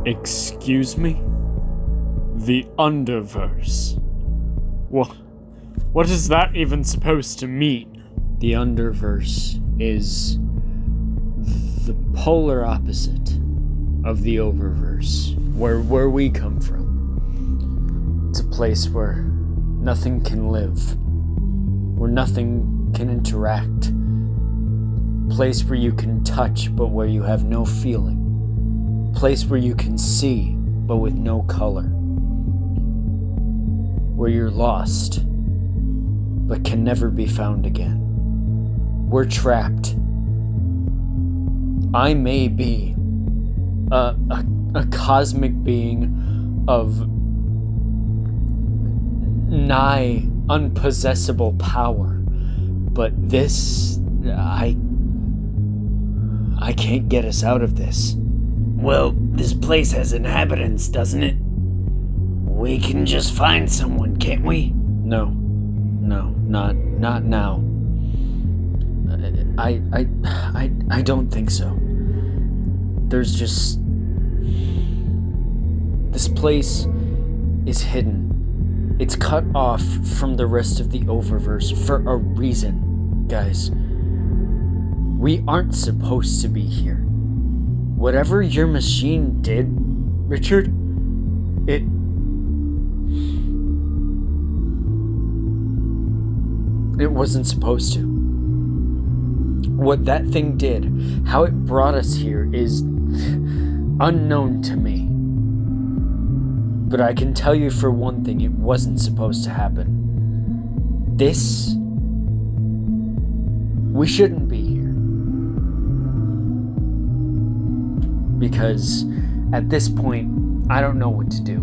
Excuse me? The UnderVerse. What is that even supposed to mean? The UnderVerse is the polar opposite of the Oververse, where we come from. It's a place where nothing can live, where nothing can interact. Place where you can touch, but where you have no feeling. Place where you can see, but with no color. Where you're lost, but can never be found again. We're trapped. I may be a cosmic being of nigh unpossessable power, but this, I can't get us out of this. Well, this place has inhabitants, doesn't it? We can just find someone, can't we? No, not now. I don't think so. There's just... This place is hidden. It's cut off from the rest of the Oververse for a reason, guys. We aren't supposed to be here. Whatever your machine did, Richard, it wasn't supposed to. What that thing did, how it brought us here, is unknown to me. But I can tell you for one thing, it wasn't supposed to happen. We shouldn't be here. Because at this point, I don't know what to do.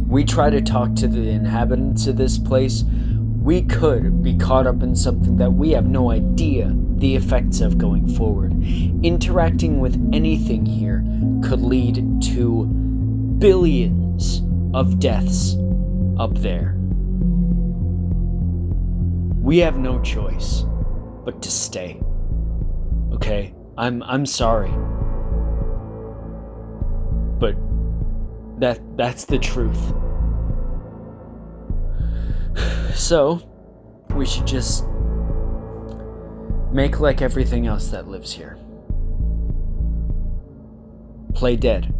We try to talk to the inhabitants of this place. We could be caught up in something that we have no idea the effects of going forward. Interacting with anything here could lead to billions of deaths up there. We have no choice but to stay. Okay? I'm sorry. But that's the truth. So, we should just make like everything else that lives here. Play dead.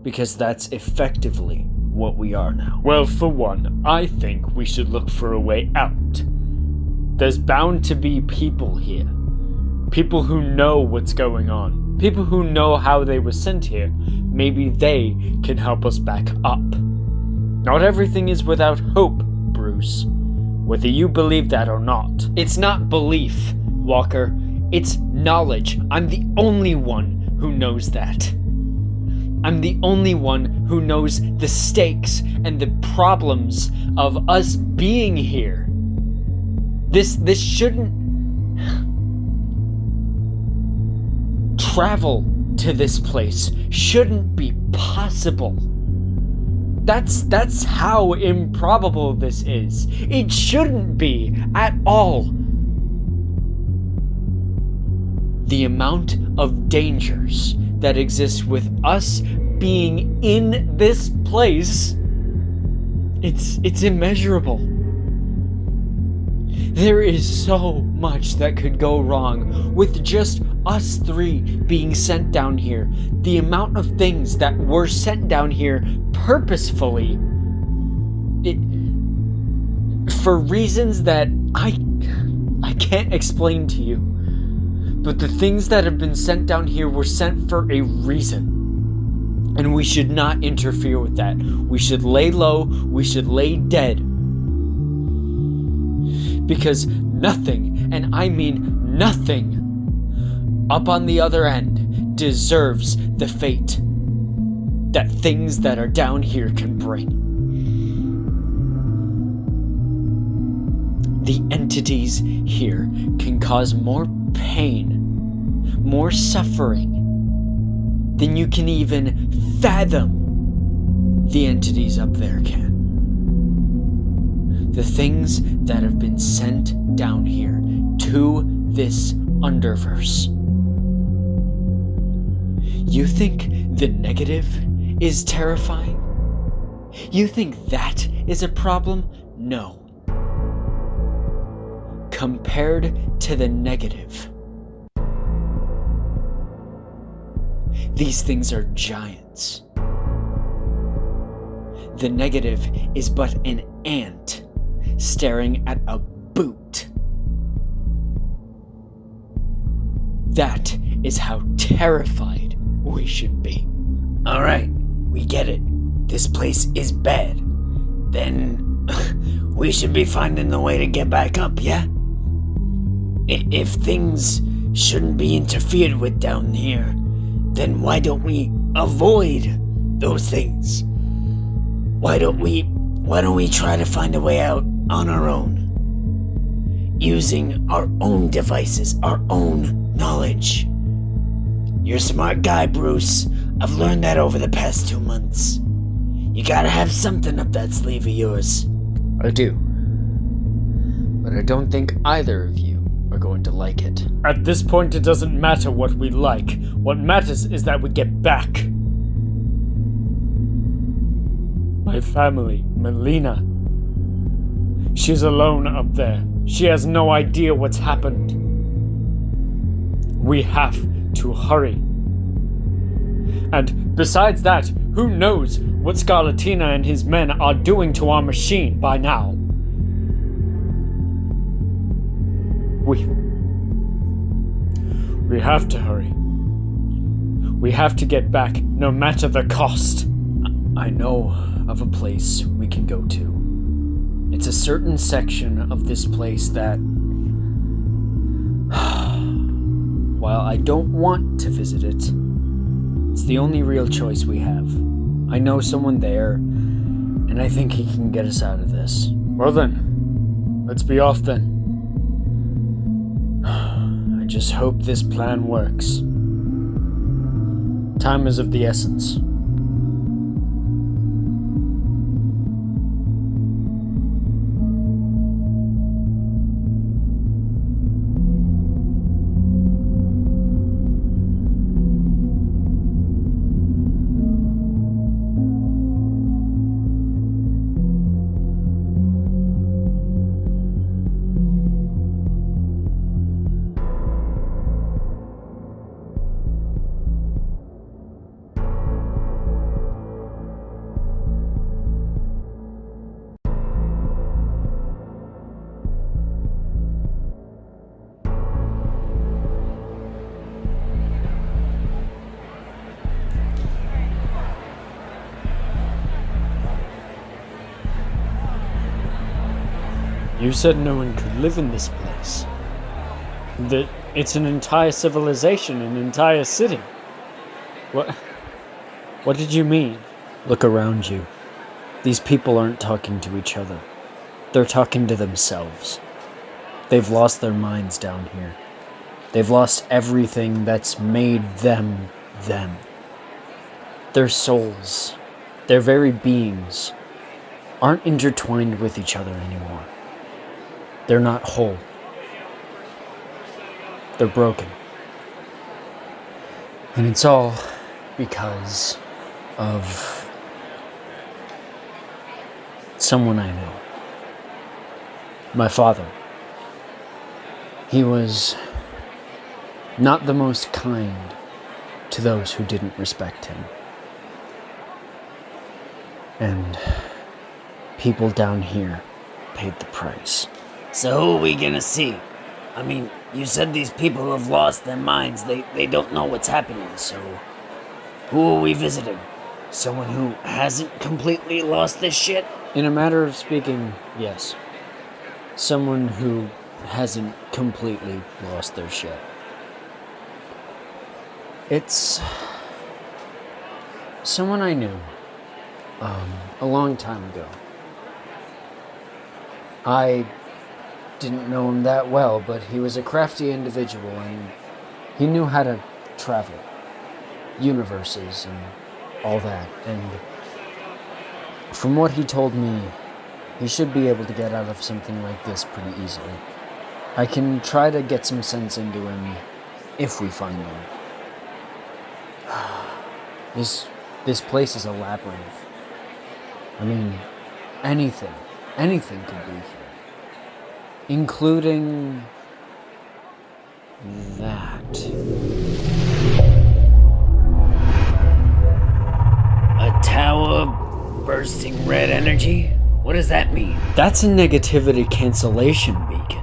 Because that's effectively what we are now. Well, for one, I think we should look for a way out. There's bound to be people here. People who know what's going on. People who know how they were sent here. Maybe they can help us back up. Not everything is without hope, Bruce. Whether you believe that or not. It's not belief, Walker. It's knowledge. I'm the only one who knows that. I'm the only one who knows the stakes and the problems of us being here. This shouldn't... Travel to this place shouldn't be possible. That's how improbable this is. It shouldn't be at all. The amount of dangers that exist with us being in this place, it's immeasurable. There is so much that could go wrong with just us three being sent down here. The amount of things that were sent down here purposefully, for reasons that I can't explain to you. But the things that have been sent down here were sent for a reason. And we should not interfere with that. We should lay low. We should lay dead. Because nothing, and I mean nothing, up on the other end deserves the fate that things that are down here can bring. The entities here can cause more pain, more suffering than you can even fathom the entities up there can. The things that have been sent down here to this UnderVerse. You think the negative is terrifying? You think that is a problem? No. Compared to the negative, these things are giants. The negative is but an ant staring at a boot. That is how terrified we should be. Alright, we get it. This place is bad. Then we should be finding the way to get back up, yeah? If things shouldn't be interfered with down here, then why don't we avoid those things? Why don't we try to find a way out on our own? Using our own devices, our own knowledge. You're a smart guy, Bruce. I've learned that over the past 2 months. You gotta have something up that sleeve of yours. I do. But I don't think either of you are going to like it. At this point, it doesn't matter what we like. What matters is that we get back. My family, Melina. She's alone up there. She has no idea what's happened. We have to hurry. And besides that, who knows what Scarlatina and his men are doing to our machine by now? We have to hurry. We have to get back, no matter the cost. I know of a place we can go to. It's a certain section of this place that, while I don't want to visit it, it's the only real choice we have. I know someone there, and I think he can get us out of this. Well then, let's be off then. I just hope this plan works. Time is of the essence. You said no one could live in this place. That it's an entire civilization, an entire city. What did you mean? Look around you. These people aren't talking to each other. They're talking to themselves. They've lost their minds down here. They've lost everything that's made them them. Their souls, their very beings, aren't intertwined with each other anymore. They're not whole. They're broken. And it's all because of someone I know. My father. He was not the most kind to those who didn't respect him. And people down here paid the price. So who are we gonna see? I mean, you said these people have lost their minds. They don't know what's happening, so who are we visiting? Someone who hasn't completely lost this shit? In a matter of speaking, yes. Someone who hasn't completely lost their shit. It's someone I knew a long time ago. I didn't know him that well, but he was a crafty individual and he knew how to travel, universes and all that. And from what he told me, he should be able to get out of something like this pretty easily. I can try to get some sense into him if we find him. This place is a labyrinth. I mean, anything could be here. Including that. A tower bursting red energy? What does that mean? That's a negativity cancellation beacon.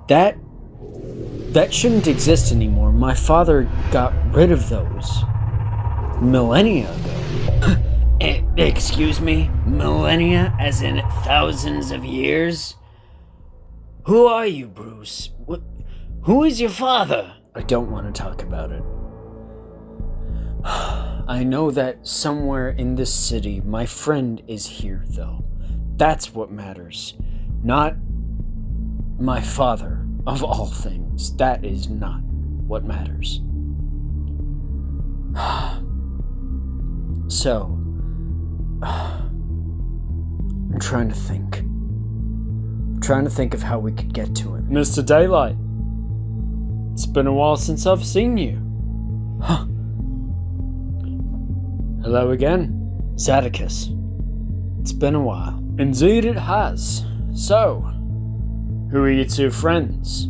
That shouldn't exist anymore. My father got rid of those millennia ago. Excuse me? Millennia, as in thousands of years? Who are you, Bruce? Who is your father? I don't want to talk about it. I know that somewhere in this city, my friend is here, though. That's what matters. Not my father, of all things. That is not what matters. So, I'm trying to think. Of how we could get to him. Mr. Daylight, it's been a while since I've seen you. Huh. Hello again. Zadicus. It's been a while. Indeed it has. So, who are your two friends?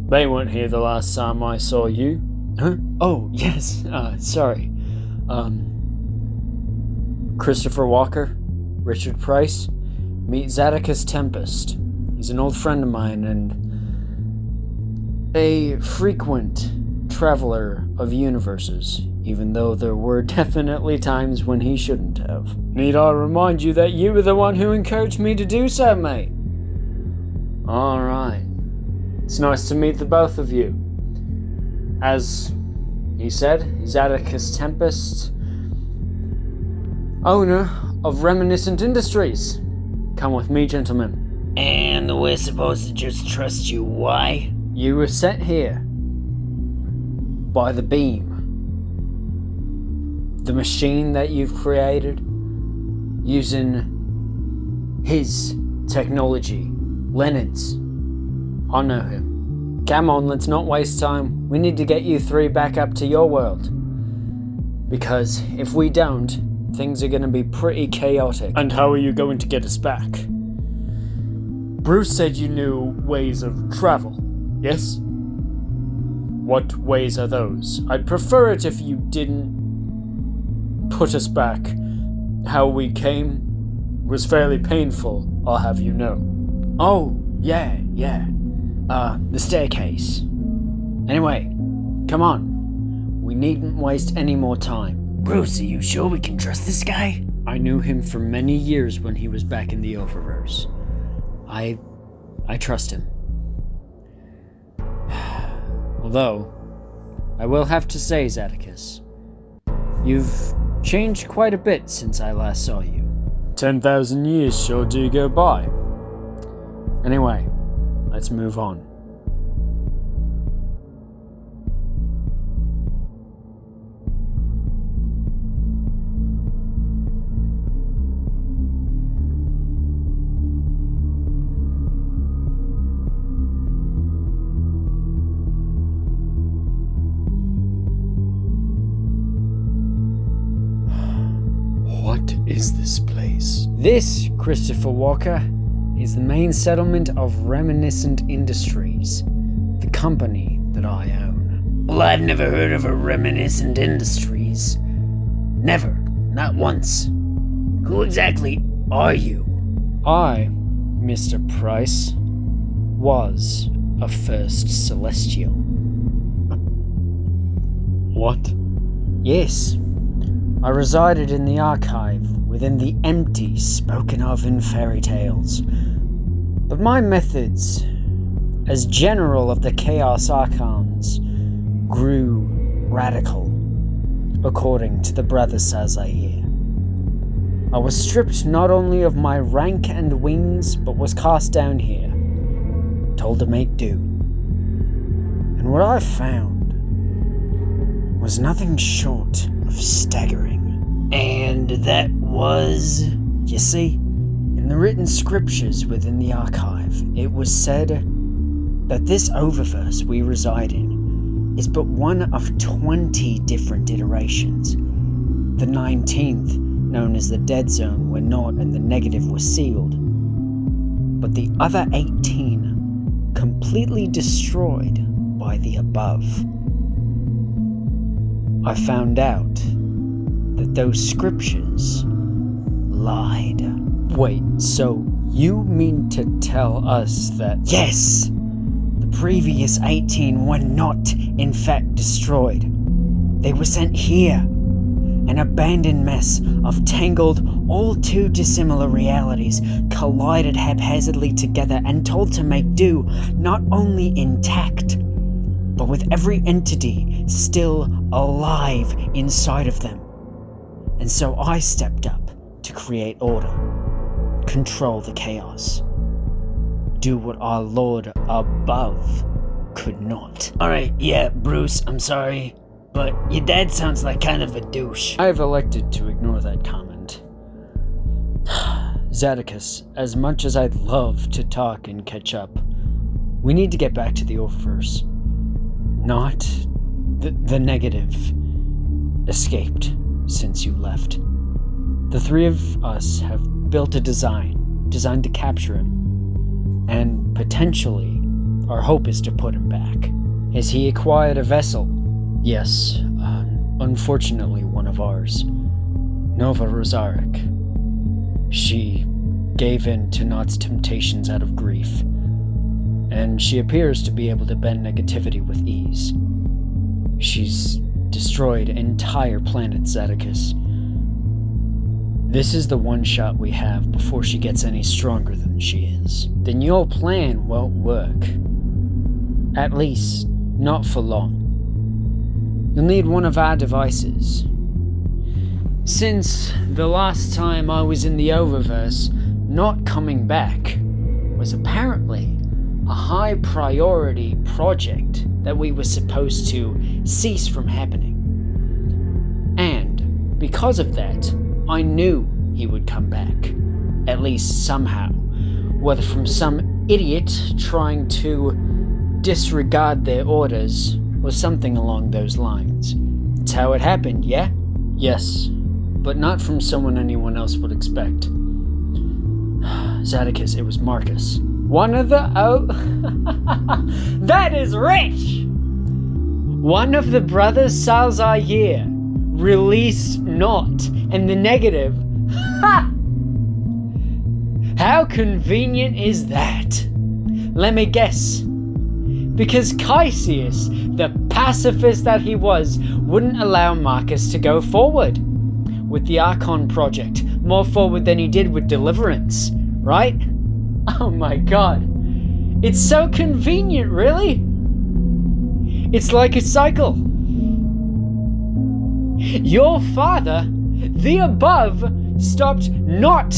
They weren't here the last time I saw you. Huh? Oh, yes. Sorry. Christopher Walker, Richard Price. Meet Zadicus Tempest. He's an old friend of mine and a frequent traveler of universes, even though there were definitely times when he shouldn't have. Need I remind you that you were the one who encouraged me to do so, mate? Alright. It's nice to meet the both of you. As he said, Zadicus Tempest, owner of Reminiscent Industries. Come with me, gentlemen. And we're supposed to just trust you. Why? You were sent here by the beam. The machine that you've created using his technology. Leonard's. I know him. Come on, let's not waste time. We need to get you three back up to your world. Because if we don't, things are going to be pretty chaotic. And how are you going to get us back? Bruce said you knew ways of travel, yes? What ways are those? I'd prefer it if you didn't put us back. How we came was fairly painful, I'll have you know. Oh, yeah. The staircase. Anyway, come on. We needn't waste any more time. Bruce, are you sure we can trust this guy? I knew him for many years when he was back in the UnderVerse. I trust him. Although, I will have to say, Zadicus, you've changed quite a bit since I last saw you. 10,000 years sure do go by. Anyway, let's move on. What is this place? This, Christopher Walker, is the main settlement of Reminiscent Industries, the company that I own. Well, I've never heard of a Reminiscent Industries. Never. Not once. Who exactly are you? I, Mr. Price, was a first Celestial. What? Yes. I resided in the archive, within the empty spoken of in fairy tales. But my methods, as general of the Chaos Archons, grew radical, according to the Brother Sazair. I was stripped not only of my rank and wings, but was cast down here, told to make do. And what I found was nothing short of staggering. And that was? You see, in the written scriptures within the archive, it was said that this oververse we reside in is but one of 20 different iterations. The 19th, known as the dead zone, where naught and the negative were sealed. But the other 18 completely destroyed by the above. I found out that those scriptures lied. Wait, so you mean to tell us that... Yes! The previous 18 were not, in fact, destroyed. They were sent here, an abandoned mess of tangled, all too dissimilar realities, collided haphazardly together and told to make do, not only intact, but with every entity still alive inside of them. And so I stepped up to create order, control the chaos, do what our Lord above could not. Alright, yeah, Bruce, I'm sorry, but your dad sounds like kind of a douche. I have elected to ignore that comment. Zadicus, as much as I'd love to talk and catch up, we need to get back to the UnderVerse. Not the negative escaped since you left. The three of us have built a designed to capture him, and potentially our hope is to put him back. Has he acquired a vessel? Yes, unfortunately one of ours, Nova Rosaric. She gave in to Not's temptations out of grief, and she appears to be able to bend negativity with ease. She's destroyed entire planets, Zadicus. This is the one shot we have before she gets any stronger than she is. Then your plan won't work. At least, not for long. You'll need one of our devices. Since the last time I was in the UnderVerse, not coming back was apparently a high priority project that we were supposed to cease from happening. And because of that, I knew he would come back, at least somehow, whether from some idiot trying to disregard their orders or something along those lines. It's how it happened, yeah? Yes, but not from someone anyone else would expect. Zadicus, it was Marcus. One of the... That is rich! One of the brothers Salzair released Not, and the negative... Ha! How convenient is that? Let me guess. Because Caesius, the pacifist that he was, wouldn't allow Marcus to go forward with the Archon project, more forward than he did with Deliverance, right? Oh my god. It's so convenient, really? It's like a cycle. Your father, the above, stopped Not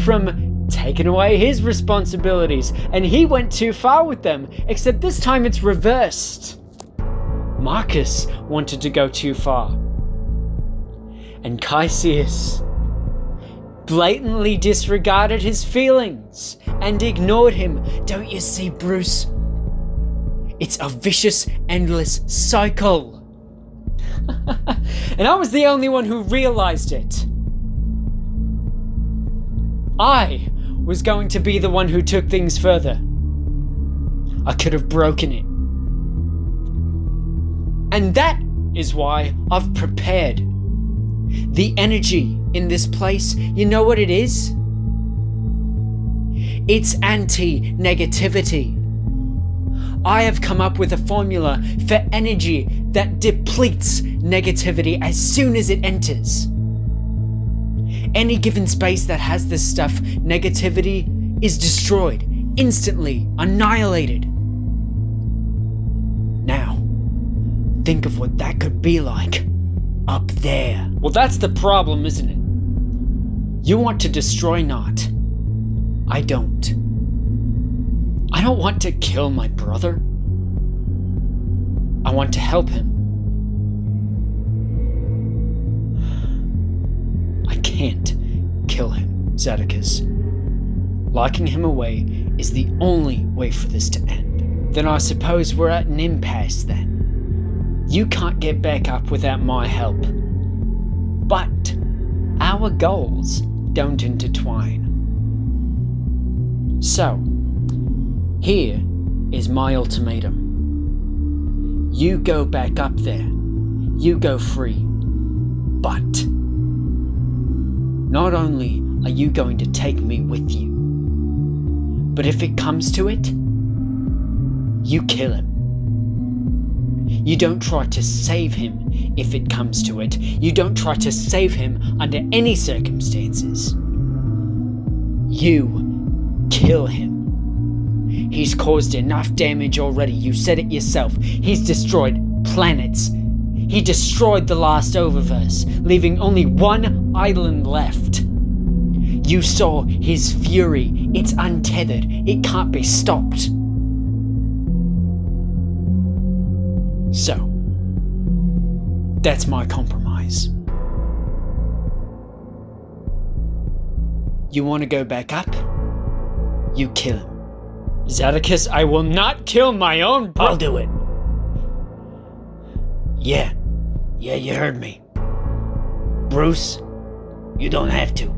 from taking away his responsibilities, and he went too far with them, except this time it's reversed. Marcus wanted to go too far, and Caesius blatantly disregarded his feelings and ignored him. Don't you see, Bruce? It's a vicious, endless cycle. And I was the only one who realized it. I was going to be the one who took things further. I could have broken it. And that is why I've prepared. The energy in this place, you know what it is? It's anti-negativity. I have come up with a formula for energy that depletes negativity as soon as it enters. Any given space that has this stuff, negativity is destroyed, instantly annihilated. Now, think of what that could be like up there. Well, that's the problem, isn't it? You want to destroy Not. I don't. I don't want to kill my brother. I want to help him. I can't kill him, Zadicus. Locking him away is the only way for this to end. Then I suppose we're at an impasse then. You can't get back up without my help. But our goals don't intertwine. So, here is my ultimatum. You go back up there. You go free. But not only are you going to take me with you, but if it comes to it, you kill him. You don't try to save him if it comes to it. You don't try to save him under any circumstances. You kill him. He's caused enough damage already. You said it yourself. He's destroyed planets. He destroyed the last Oververse, leaving only one island left. You saw his fury. It's untethered. It can't be stopped. So, that's my compromise. You want to go back up? You kill him. Zadicus, I will not kill my own I'll do it. Yeah, you heard me. Bruce, you don't have to.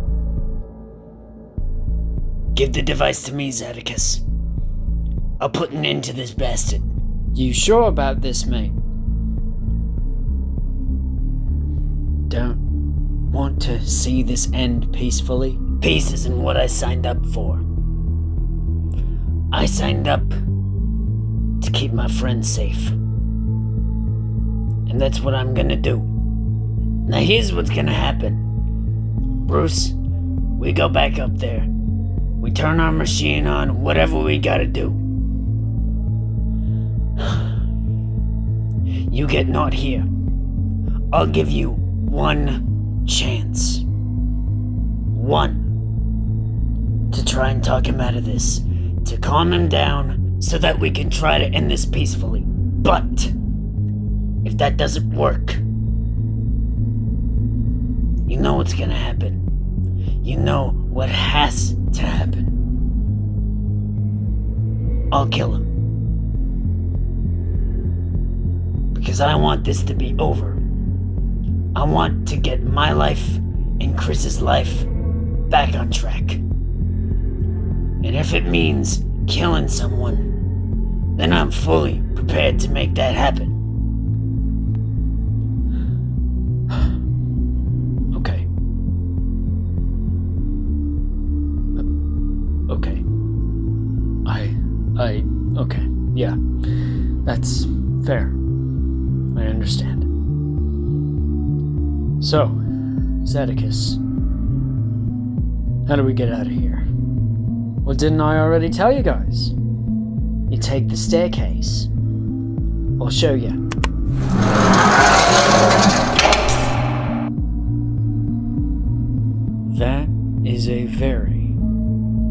Give the device to me, Zadicus. I'll put an end to this bastard. You sure about this, mate? Don't want to see this end peacefully? Peace isn't what I signed up for. I signed up to keep my friends safe. And that's what I'm gonna do. Now here's what's gonna happen. Bruce, we go back up there. We turn our machine on, whatever we gotta do. You get not here. I'll give you one chance. One. To try and talk him out of this. To calm him down so that we can try to end this peacefully. But if that doesn't work, you know what's gonna happen. You know what has to happen. I'll kill him. Because I want this to be over. I want to get my life and Chris's life back on track. And if it means killing someone, then I'm fully prepared to make that happen. Okay. Okay. Okay. Yeah. That's fair. I understand. So, Zadicus, how do we get out of here? Well, didn't I already tell you guys? You take the staircase. I'll show you. That is a very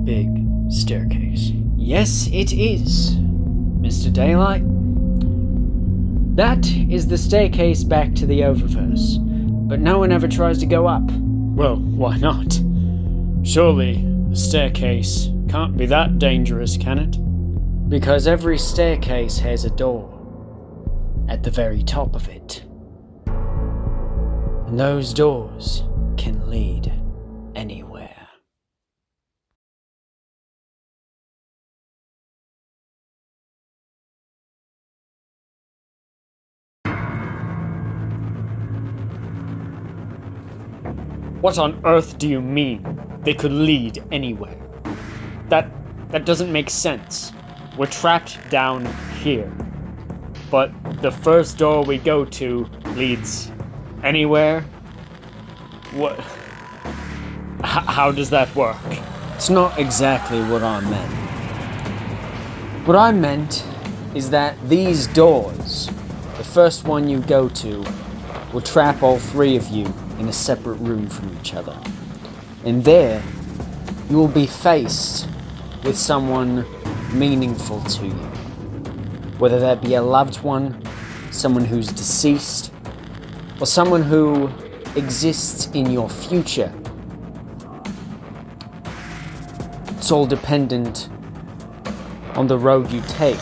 big staircase. Yes, it is, Mr. Daylight. That is the staircase back to the Oververse, but no one ever tries to go up. Well, why not? Surely a staircase can't be that dangerous, can it? Because every staircase has a door at the very top of it. And those doors can lead anywhere. What on earth do you mean? They could lead anywhere. That doesn't make sense. We're trapped down here. But the first door we go to leads anywhere? What? How does that work? It's not exactly what I meant. What I meant is that these doors, the first one you go to, will trap all three of you in a separate room from each other. And there, you will be faced with someone meaningful to you. Whether that be a loved one, someone who's deceased, or someone who exists in your future. It's all dependent on the road you take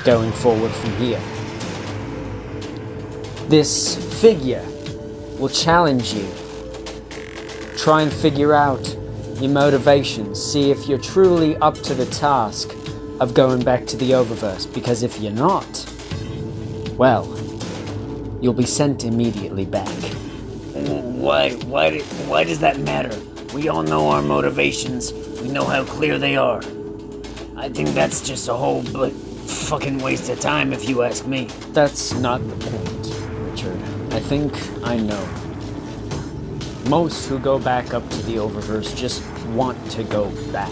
going forward from here. This figure will challenge you. Try and figure out your motivations. See if you're truly up to the task of going back to the Oververse. Because if you're not, well, you'll be sent immediately back. Why does that matter? We all know our motivations. We know how clear they are. I think that's just a whole fucking waste of time if you ask me. That's not the point, Richard. I think I know. Most who go back up to the Oververse just want to go back.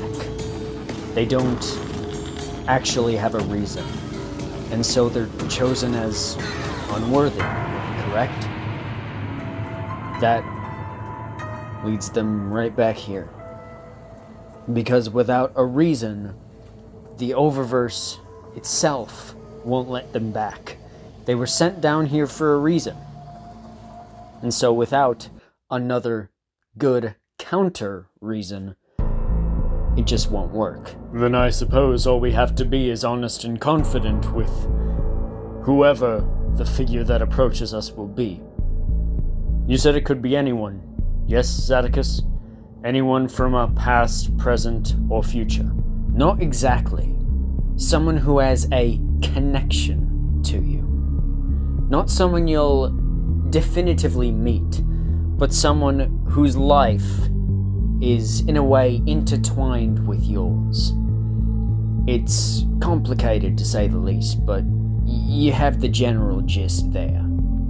They don't actually have a reason. And so they're chosen as unworthy, correct? That leads them right back here. Because without a reason, the Oververse itself won't let them back. They were sent down here for a reason. And so without another good counter reason, it just won't work. Then I suppose all we have to be is honest and confident with whoever the figure that approaches us will be. You said it could be anyone. Yes, Zadicus? Anyone from a past, present, or future? Not exactly. Someone who has a connection to you. Not someone you'll definitively meet, but someone whose life is, in a way, intertwined with yours. It's complicated, to say the least, but you have the general gist there.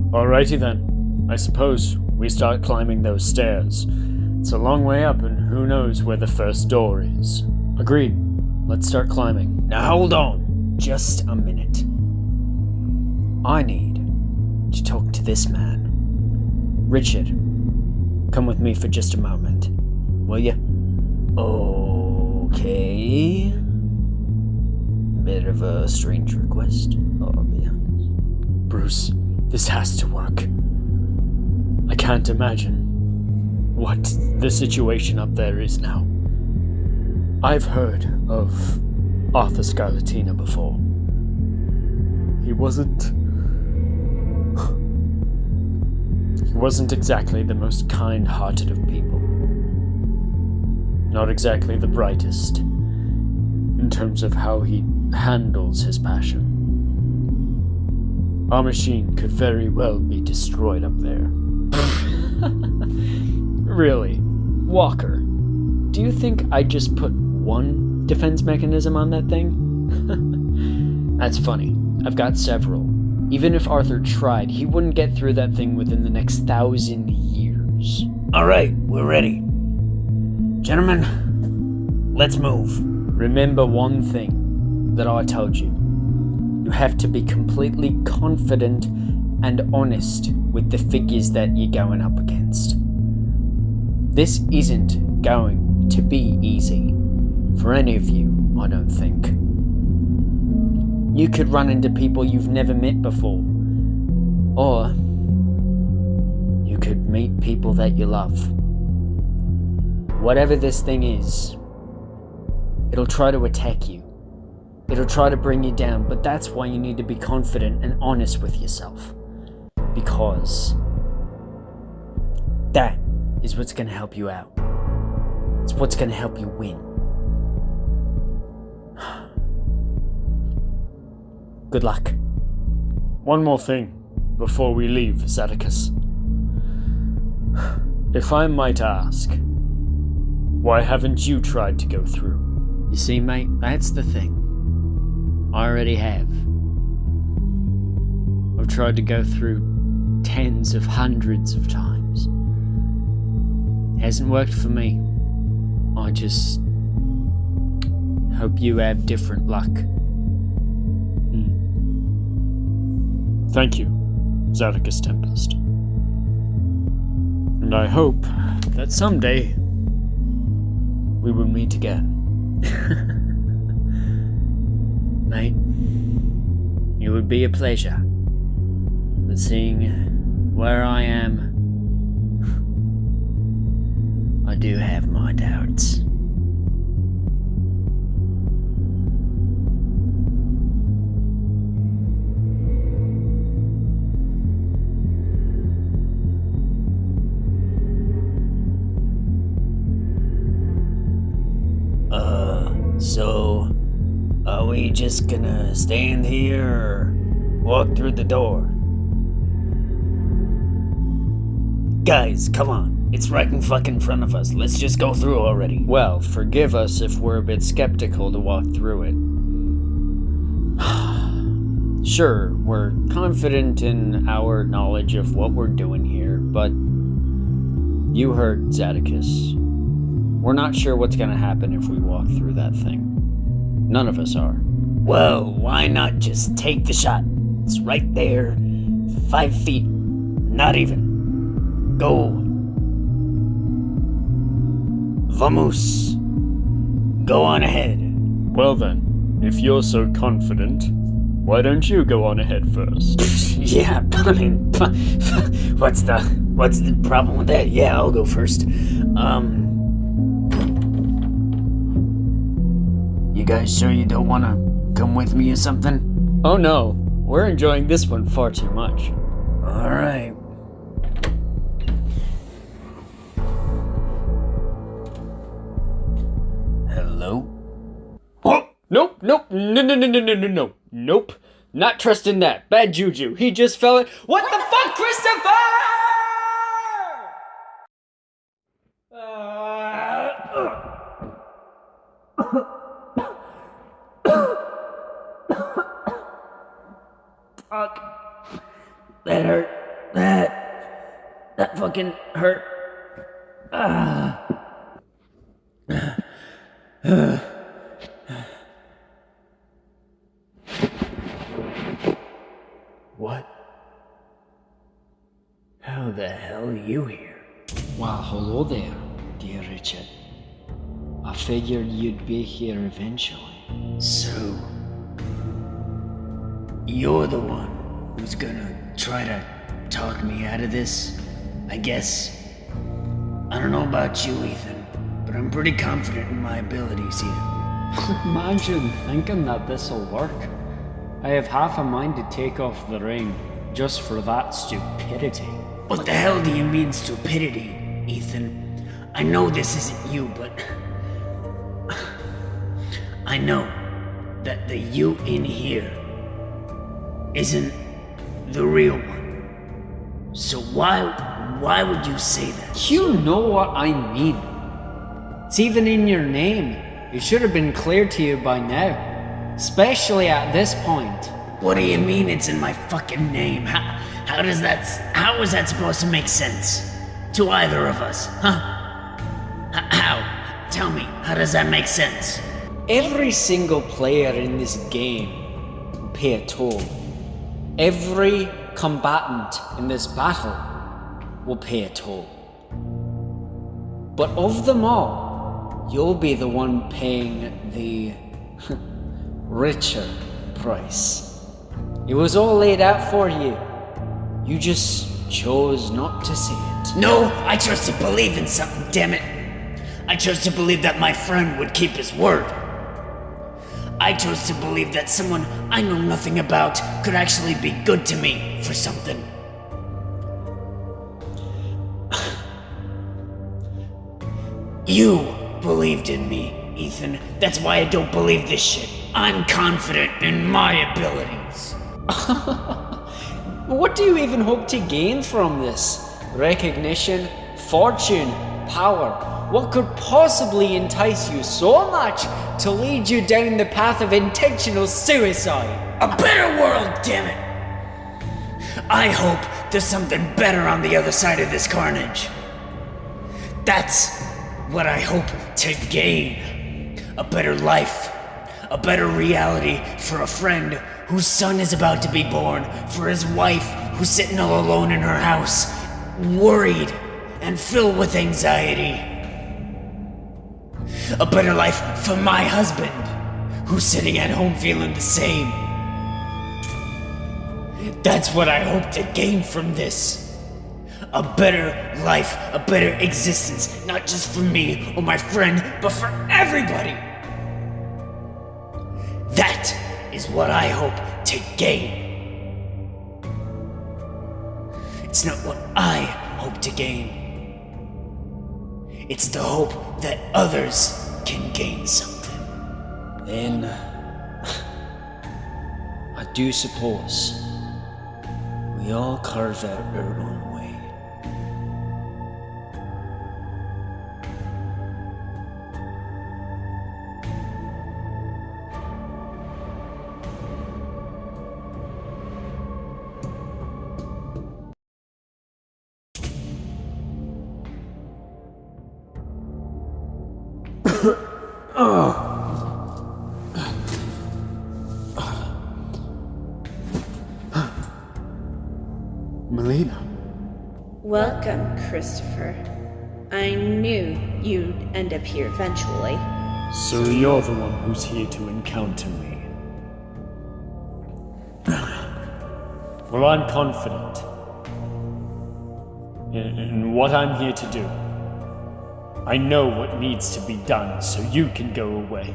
Alrighty then. I suppose we start climbing those stairs. It's a long way up, and who knows where the first door is. Agreed. Let's start climbing. Now hold on, just a minute. I need to talk to this man. Richard, come with me for just a moment, will you? Okay. Bit of a strange request, I'll be honest. Bruce, this has to work. I can't imagine what the situation up there is now. I've heard of Arthur Scarlatina before. He wasn't exactly the most kind-hearted of people. Not exactly the brightest in terms of how he handles his passion. Our machine could very well be destroyed up there. Really? Walker, do you think I just put one defense mechanism on that thing? That's funny. I've got several. Even if Arthur tried, he wouldn't get through that thing within the next 1,000 years. Alright, we're ready. Gentlemen, let's move. Remember one thing that I told you. You have to be completely confident and honest with the figures that you're going up against. This isn't going to be easy for any of you, I don't think. You could run into people you've never met before, or you could meet people that you love. Whatever this thing is, it'll try to attack you. It'll try to bring you down, but that's why you need to be confident and honest with yourself. Because that is what's going to help you out. It's what's going to help you win. Good luck. One more thing before we leave, Zadicus. If I might ask, why haven't you tried to go through? You see, mate, that's the thing. I already have. I've tried to go through tens of hundreds of times. Hasn't worked for me. I just hope you have different luck. Thank you, Zadicus Tempest. And I hope that someday we will meet again. Mate, it would be a pleasure. But seeing where I am, I do have my doubts. we just gonna stand here or walk through the door? Guys, come on. It's right in fucking front of us. Let's just go through already. Well, forgive us if we're a bit skeptical to walk through it. Sure, we're confident in our knowledge of what we're doing here, but you heard Zadicus. We're not sure what's gonna happen if we walk through that thing. None of us are. Well, why not just take the shot? It's right there. 5 feet. Not even. Go. Vamos. Go on ahead. Well then, if you're so confident, why don't you go on ahead first? Yeah, I mean, what's the problem with that? Yeah, I'll go first. You guys sure you don't want to come with me or something? Oh no, we're enjoying this one far too much. All right. Hello? Oh, nope, nope. Not trusting that. Bad juju. He just fell in. What the fuck, Christopher? Fuck. That hurt. That fucking hurt. What? How the hell are you here? Well, hello there, dear Richard. I figured you'd be here eventually. So, you're the one who's gonna try to talk me out of this, I guess. I don't know about you, Ethan, but I'm pretty confident in my abilities here. Imagine thinking that this'll work. I have half a mind to take off the ring just for that stupidity. What the hell do you mean stupidity, Ethan? I know this isn't you, but I know that the you in here isn't the real one. So why would you say that? You know what I mean. It's even in your name. It should have been clear to you by now. Especially at this point. What do you mean it's in my fucking name? How is that supposed to make sense? To either of us, huh? How? Tell me, how does that make sense? Every single player in this game will pay a toll. Every combatant in this battle will pay a toll. But of them all, you'll be the one paying the richer price. It was all laid out for you. You just chose not to see it. No, I chose to believe in something, damn it. I chose to believe that my friend would keep his word. I chose to believe that someone I know nothing about could actually be good to me for something. You believed in me, Ethan. That's why I don't believe this shit. I'm confident in my abilities. What do you even hope to gain from this? Recognition, fortune, power? What could possibly entice you so much to lead you down the path of intentional suicide? A better world, damn it! I hope there's something better on the other side of this carnage. That's what I hope to gain. A better life. A better reality for a friend whose son is about to be born, for his wife who's sitting all alone in her house, worried and filled with anxiety. A better life for my husband, who's sitting at home feeling the same. That's what I hope to gain from this. A better life, a better existence, not just for me or my friend, but for everybody. That is what I hope to gain. It's not what I hope to gain. It's the hope that others can gain something. Then do suppose we all carve out our own way. Melina. Welcome, Christopher. I knew you'd end up here eventually. So you're the one who's here to encounter me. Well, I'm confident in what I'm here to do. I know what needs to be done, so you can go away.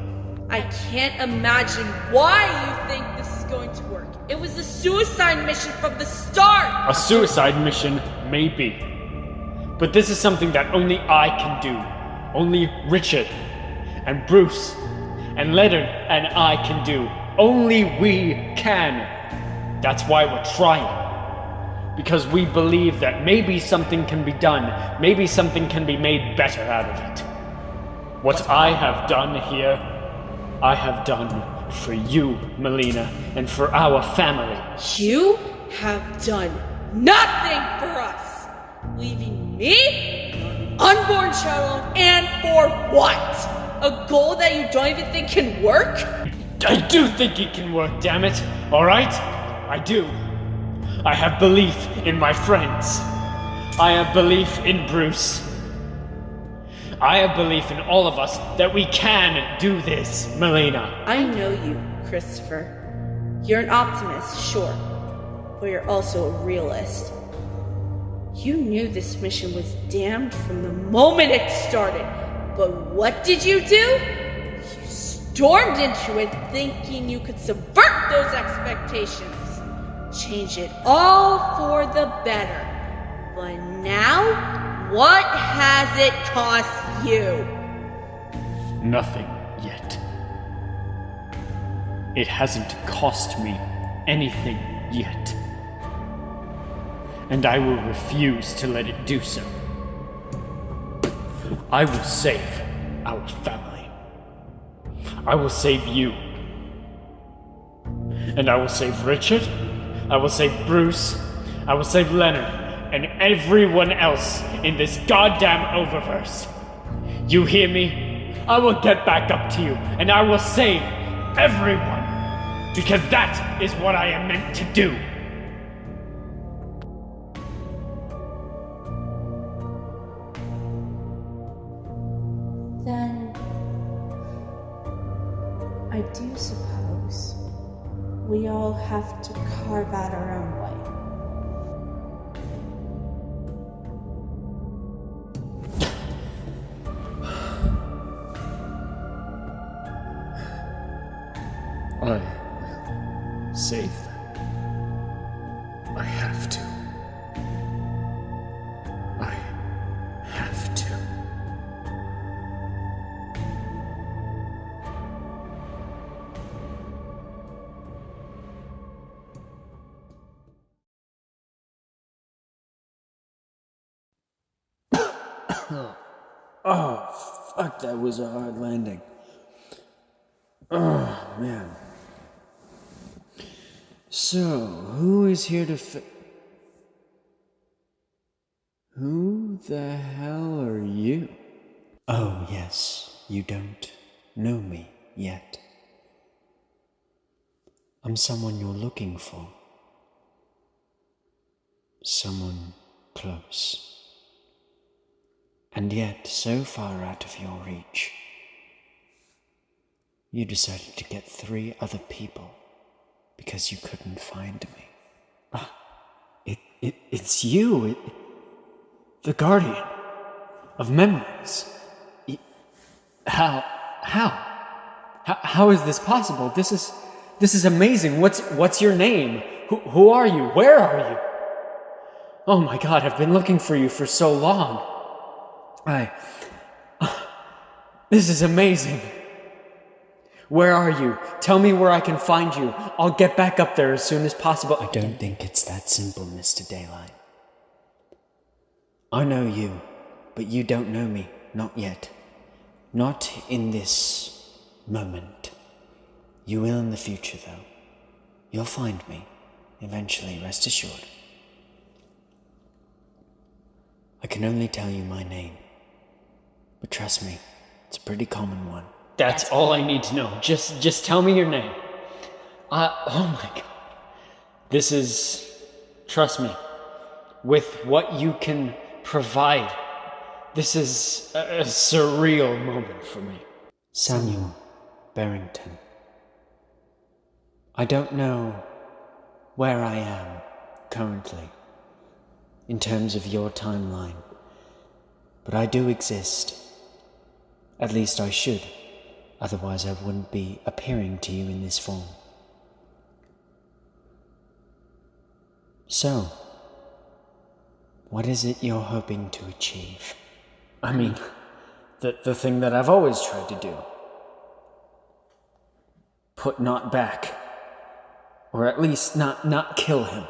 I can't imagine why you think this is going to work. It was a suicide mission from the start! A suicide mission, maybe. But this is something that only I can do. Only Richard and Bruce and Leonard and I can do. Only we can. That's why we're trying. Because we believe that maybe something can be done. Maybe something can be made better out of it. What I have done here, I have done for you, Melina, and for our family. You have done nothing for us! Leaving me, an unborn child alone, and for what? A goal that you don't even think can work? I do think it can work, damn it. Alright? I do. I have belief in my friends. I have belief in Bruce. I have belief in all of us that we can do this, Melina. I know you, Christopher. You're an optimist, sure, but you're also a realist. You knew this mission was damned from the moment it started, but what did you do? You stormed into it thinking you could subvert those expectations. Change it all for the better. But now, what has it cost you? Nothing yet. It hasn't cost me anything yet. And I will refuse to let it do so. I will save our family. I will save you. And I will save Richard. I will save Bruce. I will save Leonard. And everyone else in this goddamn Oververse. You hear me? I will get back up to you, and I will save everyone. Because that is what I am meant to do. Then, I do suppose we all have to carve out our own way. I will save them. I have to. I have to. Oh, fuck, that was a hard landing. Oh, man. So, who is here to Who the hell are you? Oh, yes, you don't know me yet. I'm someone you're looking for. Someone close. And yet, so far out of your reach. You decided to get 3 other people because you couldn't find me. It's you, the guardian of memories. How is this possible? This is amazing. What's your name? Who are you? Where are you? Oh my God, I've been looking for you for so long. This is amazing. Where are you? Tell me where I can find you. I'll get back up there as soon as possible. I don't think it's that simple, Mr. Daylight. I know you, but you don't know me. Not yet. Not in this moment. You will in the future, though. You'll find me. Eventually, rest assured. I can only tell you my name. But trust me, it's a pretty common one. That's all I need to know. Just tell me your name. Oh my god. This is, trust me, with what you can provide, this is a surreal moment for me. Samuel Barrington. I don't know where I am currently in terms of your timeline, but I do exist. At least I should. Otherwise I wouldn't be appearing to you in this form. So, what is it you're hoping to achieve? I mean, the thing that I've always tried to do. Put Not back. Or at least not kill him.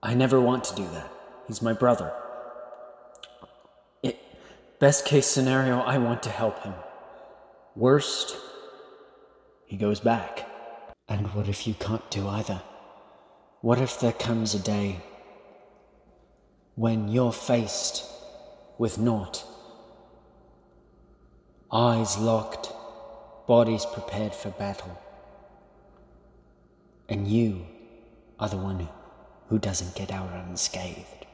I never want to do that. He's my brother. Best case scenario, I want to help him. Worst, he goes back. And what if you can't do either? What if there comes a day when you're faced with naught? Eyes locked, bodies prepared for battle. And you are the one who doesn't get out unscathed.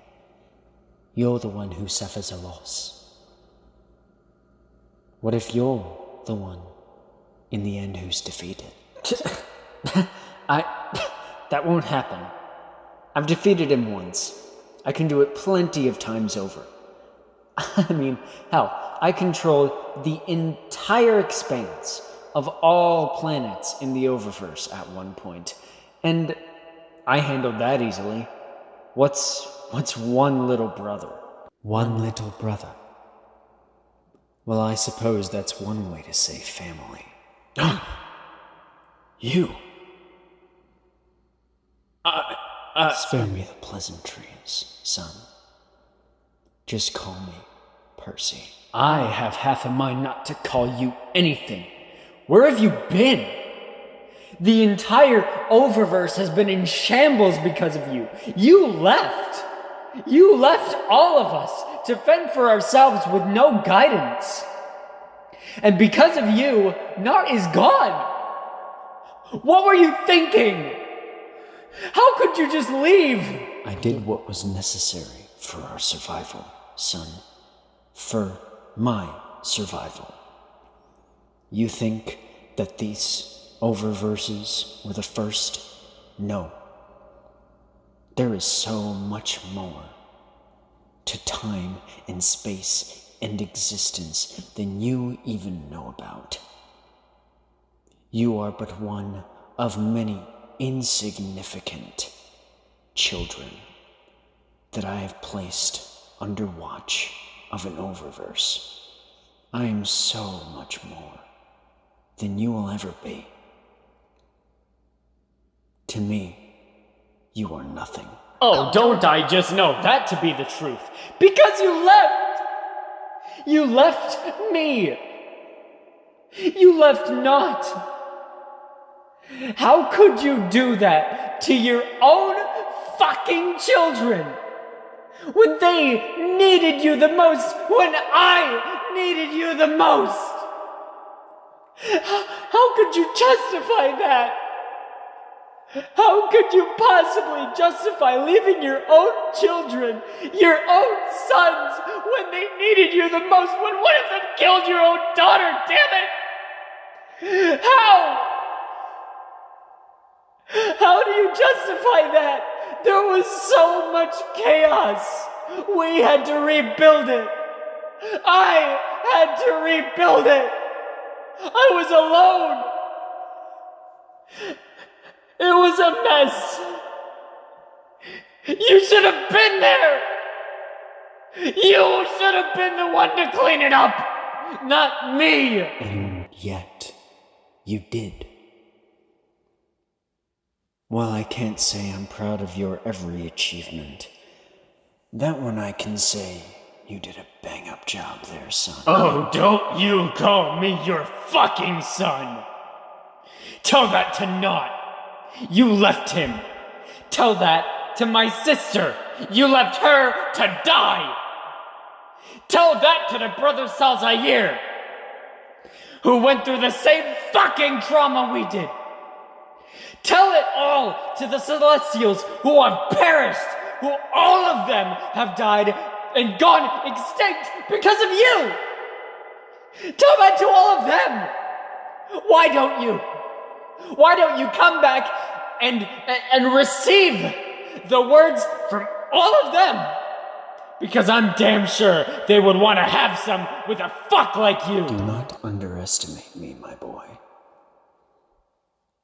You're the one who suffers a loss. What if you're the one, in the end, who's defeated? That won't happen. I've defeated him once. I can do it plenty of times over. I mean, hell, I control the entire expanse of all planets in the Oververse at one point. And I handled that easily. What's one little brother? One little brother. Well, I suppose that's one way to say family. You? Spare me the pleasantries, son. Just call me Percy. I have half a mind not to call you anything. Where have you been? The entire Oververse has been in shambles because of you. You left. You left all of us to fend for ourselves with no guidance. And because of you, Nart is gone. What were you thinking? How could you just leave? I did what was necessary for our survival, son. For my survival. You think that these Oververses were the first? No. There is so much more to time and space and existence than you even know about. You are but one of many insignificant children that I have placed under watch of an Oververse. I am so much more than you will ever be. To me, you are nothing. Oh, don't I just know that to be the truth? Because you left! You left me! You left Nott! How could you do that to your own fucking children? When they needed you the most, when I needed you the most! How could you justify that? How could you possibly justify leaving your own children, your own sons, when they needed you the most, when one of them killed your own daughter, damn it? How do you justify that? There was so much chaos. We had to rebuild it. I had to rebuild it. I was alone. It was a mess. You should have been there. You should have been the one to clean it up, not me. And yet, You did. While I can't say I'm proud of your every achievement, that one I can say you did a bang-up job there, son. Oh, don't you call me your fucking son! Tell that to Not. You left him. Tell that to my sister. You left her to die. Tell that to the brother Salzair, who went through the same fucking trauma we did. Tell it all to the Celestials who have perished, who all of them have died and gone extinct because of you. Tell that to all of them. Why don't you? Why don't you come back and receive the words from all of them? Because I'm damn sure they would want to have some with a fuck like you. Do not underestimate me, my boy.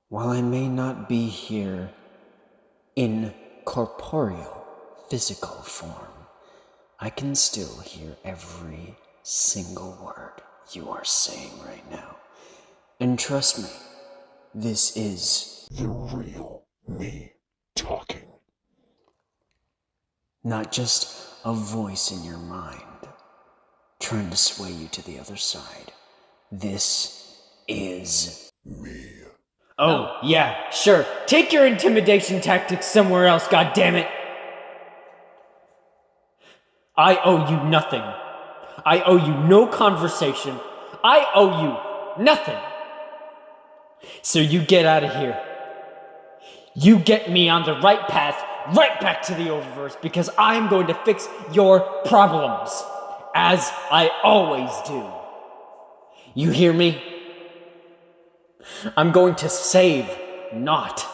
While I may not be here in corporeal, physical form, I can still hear every single word you are saying right now. And trust me, this is the real me talking. not just a voice in your mind trying to sway you to the other side. This is Me. Oh, yeah, sure. Take your intimidation tactics somewhere else, goddammit. I owe you nothing. I owe you no conversation. I owe you nothing. So you get out of here. You get me on the right path, right back to the Oververse, because I'm going to fix your problems, as I always do. You hear me? I'm going to save Not.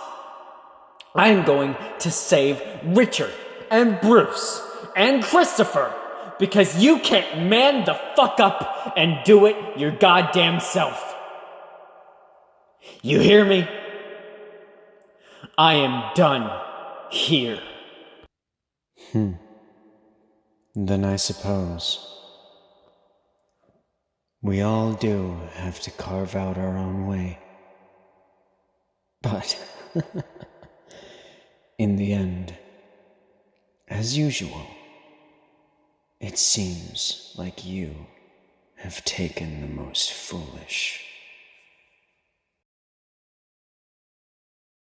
I'm going to save Richard and Bruce and Christopher, because you can't man the fuck up and do it your goddamn self. You hear me? I am done here. Then I suppose we all do have to carve out our own way. But in the end, as usual, it seems like you have taken the most foolish